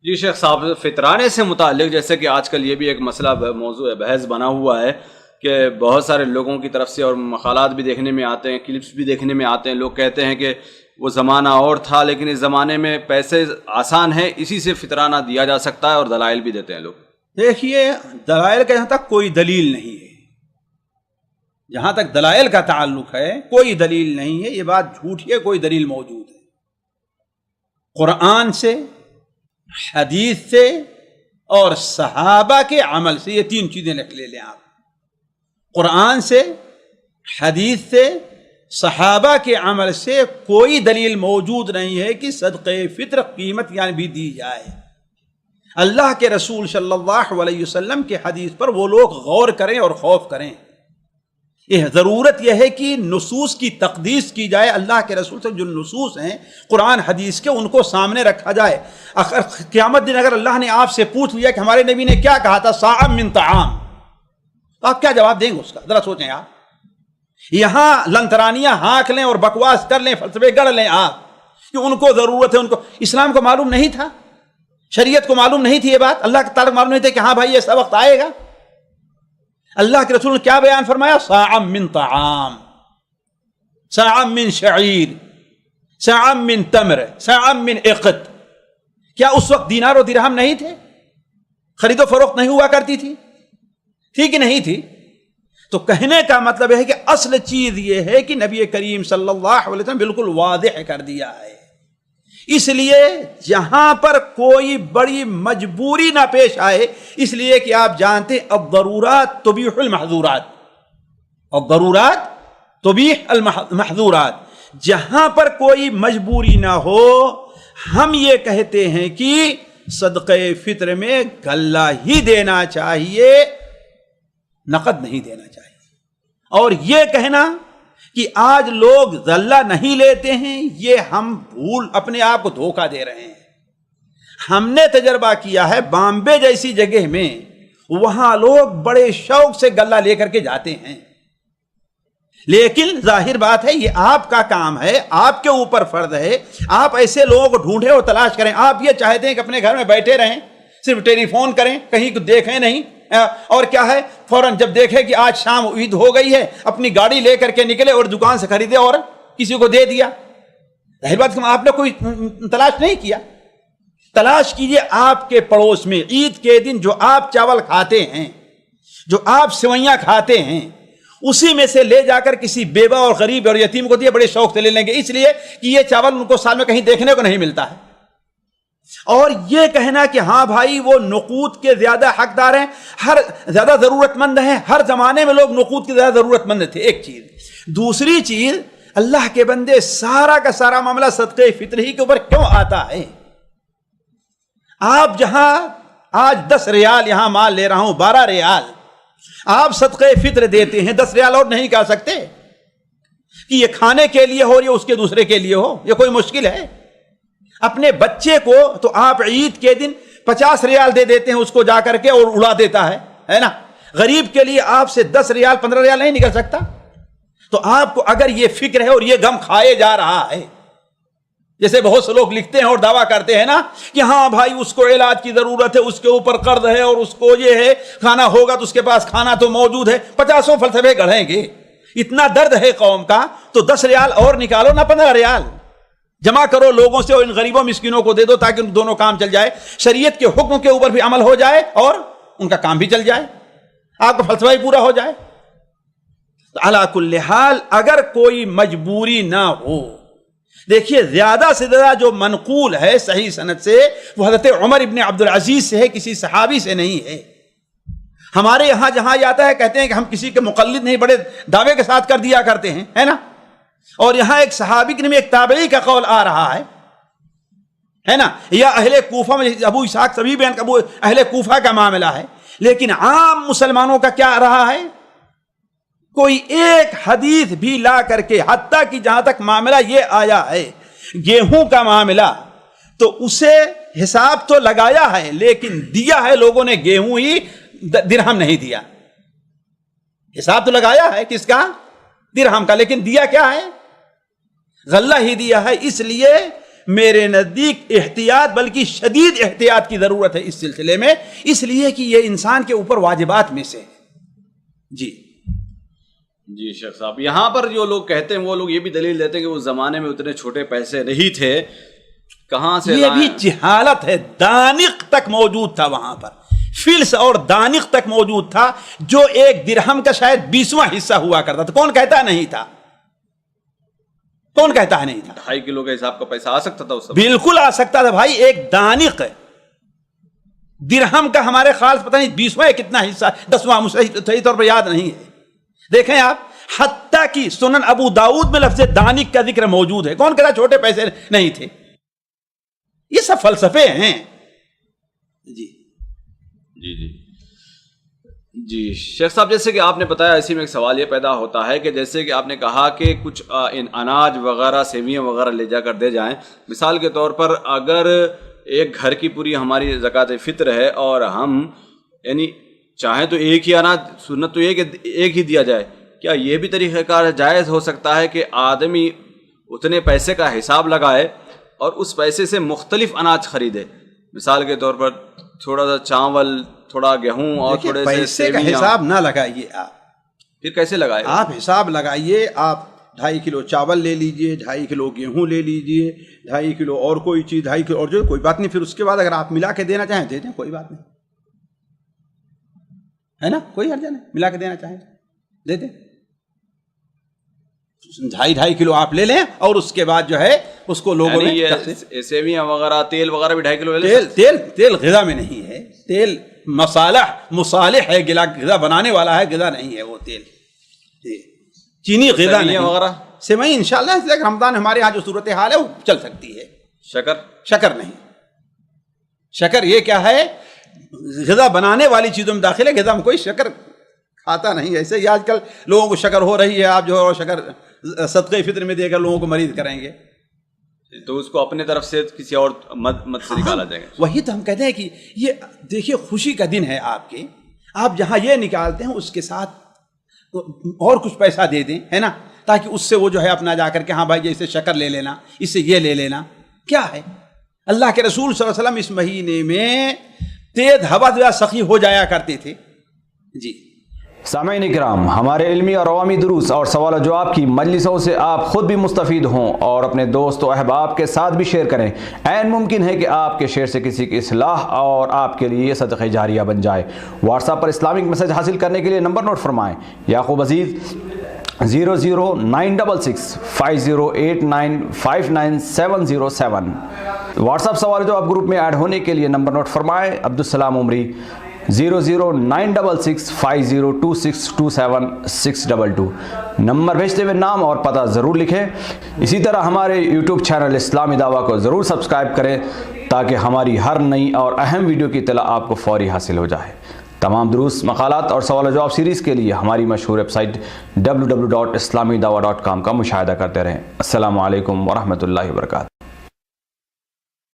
جی شیخ صاحب، فطرانے سے متعلق جیسے کہ آج کل یہ بھی ایک مسئلہ موضوع بحث بنا ہوا ہے کہ بہت سارے لوگوں کی طرف سے اور مقالات بھی دیکھنے میں آتے ہیں، کلپس بھی دیکھنے میں آتے ہیں، لوگ کہتے ہیں کہ وہ زمانہ اور تھا لیکن اس زمانے میں پیسے آسان ہیں، اسی سے فطرانہ دیا جا سکتا ہے، اور دلائل بھی دیتے ہیں لوگ۔ دیکھیے، دلائل کا جہاں تک کوئی دلیل نہیں ہے، جہاں تک دلائل کا تعلق ہے کوئی دلیل نہیں ہے، یہ بات جھوٹی ہے، کوئی دلیل موجود ہے۔ قرآن سے، حدیث سے اور صحابہ کے عمل سے، یہ تین چیزیں لے لیں آپ۔ قرآن سے، حدیث سے، صحابہ کے عمل سے کوئی دلیل موجود نہیں ہے کہ صدقہ فطر قیمت یعنی بھی دی جائے۔ اللہ کے رسول صلی اللہ علیہ وسلم کے حدیث پر وہ لوگ غور کریں اور خوف کریں۔ یہ ضرورت یہ ہے کہ نصوص کی تقدیس کی جائے، اللہ کے رسول سے جو نصوص ہیں قرآن حدیث کے ان کو سامنے رکھا جائے۔ قیامت دن اگر اللہ نے آپ سے پوچھ لیا کہ ہمارے نبی نے کیا کہا تھا، صاع من طعام، تو آپ کیا جواب دیں گے اس کا؟ ذرا سوچیں آپ۔ یہاں لنترانیاں ہانک لیں اور بکواس کر لیں، فلسفے گڑھ لیں آپ کہ ان کو ضرورت ہے، ان کو اسلام کو معلوم نہیں تھا، شریعت کو معلوم نہیں تھی یہ بات، اللہ کے تعلق معلوم نہیں تھا کہ ہاں بھائی ایسا وقت آئے گا۔ اللہ کے رسول نے کیا بیان فرمایا؟ صاع من طعام، صاع من شعیر، صاع من تمر، صاع من اقط۔ کیا اس وقت دینار و درہم نہیں تھے؟ خرید و فروخت نہیں ہوا کرتی تھی کہ نہیں تھی؟ تو کہنے کا مطلب ہے کہ اصل چیز یہ ہے کہ نبی کریم صلی اللہ علیہ وسلم بالکل واضح کر دیا ہے۔ اس لیے جہاں پر کوئی بڑی مجبوری نہ پیش آئے، اس لیے کہ آپ جانتے الضرورات تبیح المحظورات، الضرورات تبیح المحظورات، جہاں پر کوئی مجبوری نہ ہو ہم یہ کہتے ہیں کہ صدقہ فطر میں غلہ ہی دینا چاہیے، نقد نہیں دینا چاہیے۔ اور یہ کہنا کہ آج لوگ غلہ نہیں لیتے ہیں، یہ ہم بھول اپنے آپ کو دھوکہ دے رہے ہیں۔ ہم نے تجربہ کیا ہے بامبے جیسی جگہ میں، وہاں لوگ بڑے شوق سے غلہ لے کر کے جاتے ہیں، لیکن ظاہر بات ہے یہ آپ کا کام ہے، آپ کے اوپر فرض ہے، آپ ایسے لوگوں کو ڈھونڈیں اور تلاش کریں۔ آپ یہ چاہتے ہیں کہ اپنے گھر میں بیٹھے رہیں، صرف ٹیلی فون کریں، کہیں کو دیکھیں نہیں، اور کیا ہے فوراً جب دیکھے کہ آج شام عید ہو گئی ہے اپنی گاڑی لے کر کے نکلے اور دکان سے خریدے اور کسی کو دے دیا۔ ظاہر بات کہ آپ نے کوئی تلاش نہیں کیا۔ تلاش کیجئے آپ کے پڑوس میں عید کے دن جو آپ چاول کھاتے ہیں، جو آپ سوئیاں کھاتے ہیں، اسی میں سے لے جا کر کسی بیوہ اور غریب اور یتیم کو دیے، بڑے شوق سے لے لیں گے، اس لیے کہ یہ چاول ان کو سال میں کہیں دیکھنے کو نہیں ملتا ہے۔ اور یہ کہنا کہ ہاں بھائی وہ نقود کے زیادہ حقدار ہیں، ہر زیادہ ضرورت مند ہیں، ہر زمانے میں لوگ نقود کے زیادہ ضرورت مند تھے، ایک چیز۔ دوسری چیز، اللہ کے بندے سارا کا سارا معاملہ صدقہ فطر ہی کے اوپر کیوں آتا ہے؟ آپ جہاں آج 10 ریال یہاں مال لے رہا ہوں، 12 ریال آپ صدقہ فطر دیتے ہیں، 10 ریال اور نہیں کہا سکتے کہ یہ کھانے کے لیے ہو یا اس کے دوسرے کے لیے ہو؟ یہ کوئی مشکل ہے؟ اپنے بچے کو تو آپ عید کے دن 50 ریال دے دیتے ہیں اس کو جا کر کے اور اڑا دیتا ہے نا۔ غریب کے لیے آپ سے 10 ریال 15 ریال نہیں نکل سکتا؟ تو آپ کو اگر یہ فکر ہے اور یہ غم کھائے جا رہا ہے، جیسے بہت سے لوگ لکھتے ہیں اور دعویٰ کرتے ہیں نا کہ ہاں بھائی اس کو علاج کی ضرورت ہے، اس کے اوپر قرض ہے اور اس کو یہ ہے، کھانا ہوگا تو اس کے پاس کھانا تو موجود ہے، 50 فلسفے گڑھیں گے۔ اتنا درد ہے قوم کا تو 10 ریال اور نکالو نا، 15 ریال جمع کرو لوگوں سے اور ان غریبوں مسکینوں کو دے دو تاکہ ان دونوں کام چل جائے، شریعت کے حکم کے اوپر بھی عمل ہو جائے اور ان کا کام بھی چل جائے، آپ کا فلسفہ ہی پورا ہو جائے۔ علی کل حال اگر کوئی مجبوری نہ ہو، دیکھیے زیادہ سے زیادہ جو منقول ہے صحیح سند سے وہ حضرت عمر ابن عبدالعزیز سے ہے، کسی صحابی سے نہیں ہے۔ ہمارے یہاں جہاں جاتا ہے کہتے ہیں کہ ہم کسی کے مقلد نہیں، بڑے دعوے کے ساتھ کر دیا کرتے ہیں، ہے نا۔ اور یہاں ایک صحابی کے نام ایک تابعی کا قول آ رہا ہے نا، یا اہل کوفہ میں ابو اسحاق سبھی بیان ابو اہل کوفہ کا معاملہ ہے، لیکن عام مسلمانوں کا کیا رہا ہے؟ کوئی ایک حدیث بھی لا کر کے، حتیٰ کہ جہاں تک معاملہ یہ آیا ہے گیہوں کا معاملہ، تو اسے حساب تو لگایا ہے لیکن دیا ہے لوگوں نے گیہوں ہی، درہم نہیں دیا۔ حساب تو لگایا ہے کس کا؟ درہم کا، لیکن دیا کیا ہے؟ غلہ ہی دیا ہے۔ اس لیے میرے نزدیک احتیاط بلکہ شدید احتیاط کی ضرورت ہے اس سلسلے میں، اس لیے کہ یہ انسان کے اوپر واجبات میں سے ہے۔ جی شیخ صاحب، یہاں پر جو لوگ کہتے ہیں وہ لوگ یہ بھی دلیل دیتے ہیں کہ اس زمانے میں اتنے چھوٹے پیسے نہیں تھے، کہاں سے یہ بھی جہالت ہے۔ دانق تک موجود تھا وہاں پر، فلس اور دانق تک موجود تھا، جو ایک درہم کا شاید 20واں حصہ ہوا کرتا تھا۔ کون کہتا نہیں تھا؟ کون کہتا ہے نہیں تھا؟ 2.5 کلو کے حساب کا پیسہ آ سکتا تھا اس وقت؟ بالکل آ سکتا تھا بھائی۔ ایک دانق درہم کا ہمارے خیال سے پتہ نہیں 20واں کتنا حصہ، 10واں صحیح طور پر یاد نہیں ہے۔ دیکھیں آپ، حتیٰ کہ سنن ابو داؤد میں لفظ دانق کا ذکر موجود ہے۔ کون کہتا چھوٹے پیسے نہیں تھے؟ یہ سب فلسفے ہیں۔ جی شیخ صاحب، جیسے کہ آپ نے بتایا، اسی میں ایک سوال یہ پیدا ہوتا ہے کہ جیسے کہ آپ نے کہا کہ کچھ اناج وغیرہ، سیویاں وغیرہ لے جا کر دے جائیں، مثال کے طور پر اگر ایک گھر کی پوری ہماری زکوٰۃ فطر ہے اور ہم یعنی چاہیں تو ایک ہی اناج، سنت تو یہ کہ ایک ہی دیا جائے، کیا یہ بھی طریقہ کار جائز ہو سکتا ہے کہ آدمی اتنے پیسے کا حساب لگائے اور اس پیسے سے مختلف اناج خریدے؟ مثال کے طور پر تھوڑا سا چاول، تھوڑا گیہوں اور تھوڑے سے پیسے کا حساب نہ لگائیے آپ۔ پھر کیسے لگائے آپ حساب لگائیے، آپ 2.5 کلو چاول لے لیجئے، 2.5 کلو گیہوں لے لیجئے، 2.5 کلو اور کوئی چیز، 2.5 کلو اور جو کوئی بات نہیں۔ پھر اس کے بعد اگر آپ ملا کے دینا چاہیں دے دیں، کوئی بات نہیں ہے نا، کوئی حرج نہیں، ملا کے دینا چاہیں دے دیں۔ 2.5 کلو آپ لے لیں اور اس کے بعد جو ہے اس کو لوگوں میں سیویاں وغیرہ، تیل وغیرہ بھی 2.5 کلو لے لیں۔ تیل غذا میں نہیں ہے، تیل مصالح ہے، غذا بنانے والا ہے، غذا نہیں ہے وہ تیل۔ چینی غذا نہیں وغیرہ، سیوئی انشاءاللہ اس لیے رمضان ہمارے ہاں جو صورتحال ہے وہ چل سکتی ہے۔ شکر نہیں، شکر یہ کیا ہے؟ غذا بنانے والی چیزوں میں داخل ہے، غذا میں کوئی شکر کھاتا نہیں۔ ایسے ہی آج کل لوگوں کو شکر ہو رہی ہے، آپ جو ہے شکر صدقہ فطر میں دے کر لوگوں کو مریض کریں گے، تو اس کو اپنے طرف سے کسی اور مد سے نکالا جائے گا۔ وہی تو ہم کہتے ہیں کہ یہ دیکھیے خوشی کا دن ہے آپ کے، آپ جہاں یہ نکالتے ہیں اس کے ساتھ اور کچھ پیسہ دے دیں، ہے نا، تاکہ اس سے وہ جو ہے اپنا جا کر کے ہاں بھائی جیسے شکر لے لینا، اس سے یہ لے لینا۔ کیا ہے؟ اللہ کے رسول صلی اللہ علیہ وسلم اس مہینے میں تیز ہوا جو سخی ہو جایا کرتے تھے۔ سامعین کرام، ہمارے علمی اور عوامی دروس اور سوال و جواب کی مجلسوں سے آپ خود بھی مستفید ہوں اور اپنے دوست و احباب کے ساتھ بھی شیئر کریں۔ عین ممکن ہے کہ آپ کے شیئر سے کسی کی اصلاح اور آپ کے لیے صدقہ جاریہ بن جائے۔ واٹس ایپ پر اسلامک میسج حاصل کرنے کے لیے نمبر نوٹ فرمائیں: یعقوب عزیز 00966 5089 59707۔ واٹس ایپ سوال جو آپ گروپ میں ایڈ ہونے کے لیے نمبر نوٹ فرمائیں: عبدالسلام عمری 00966 502627 نمبر بھیجتے ہوئے نام اور پتہ ضرور لکھیں۔ اسی طرح ہمارے یوٹیوب چینل اسلامی دعویٰ کو ضرور سبسکرائب کریں تاکہ ہماری ہر نئی اور اہم ویڈیو کی اطلاع آپ کو فوری حاصل ہو جائے۔ تمام دروس، مقالات اور سوال و جواب سیریز کے لیے ہماری مشہور ویب سائٹ www.islamidawah.com کا مشاہدہ کرتے رہیں۔ السلام علیکم ورحمۃ اللہ وبرکاتہ۔